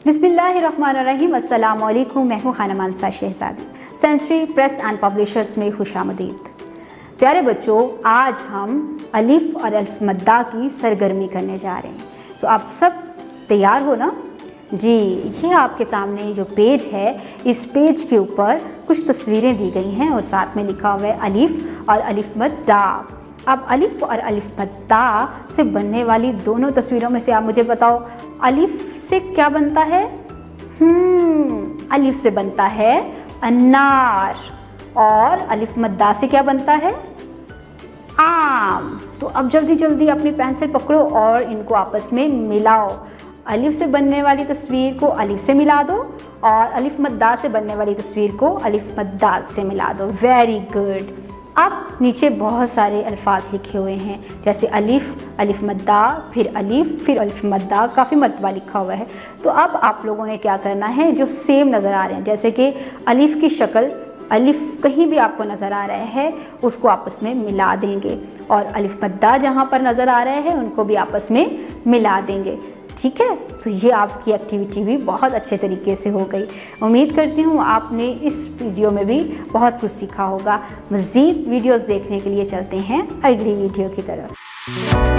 बिस्मिल्लाहिर्रहमानिर्रहीम। अस्सलाम वालेकुम। मैं हूँ खाना मानसा शहजादी। सेंचुरी प्रेस एंड पब्लिशर्स में खुशामदीद। प्यारे बच्चों, आज हम अलिफ और अल्फ मद्दा की सरगर्मी करने जा रहे हैं। तो आप सब तैयार हो ना? जी, ये आपके सामने जो पेज है, इस पेज के ऊपर कुछ तस्वीरें दी गई हैं और साथ में लिखा हुआ है अलिफ और अलिफ मद्दा। अब अलिफ और अलिफ मद्दा से बनने वाली दोनों तस्वीरों में से आप मुझे बताओ, अलिफ से क्या बनता है? अलिफ से बनता है अनार, और अलिफ मद्दा से क्या बनता है? आम। तो अब जल्दी जल्दी अपनी पेंसिल पकड़ो और इनको आपस में मिलाओ। अलिफ से बनने वाली तस्वीर को अलिफ से मिला दो और अलिफ मद्दा से बनने वाली तस्वीर को अलिफ मद्दा से मिला दो। Very good. अब नीचे बहुत सारे अल्फाज लिखे हुए हैं, जैसे अलिफ, अलिफ मद्दा, फिर अलिफ मद्दा, काफ़ी मरतबा लिखा हुआ है। तो अब आप लोगों ने क्या करना है, जो सेम नज़र आ रहे हैं, जैसे कि अलिफ की शक्ल, अलिफ कहीं भी आपको नज़र आ रहा है उसको आपस में मिला देंगे, और अलिफ मद्दा जहाँ पर नज़र आ रहे हैं उनको भी आपस में मिला देंगे। ठीक है, तो ये आपकी एक्टिविटी भी बहुत अच्छे तरीके से हो गई। उम्मीद करती हूँ आपने इस वीडियो में भी बहुत कुछ सीखा होगा। मज़ीद वीडियोस देखने के लिए चलते हैं अगली वीडियो की तरफ।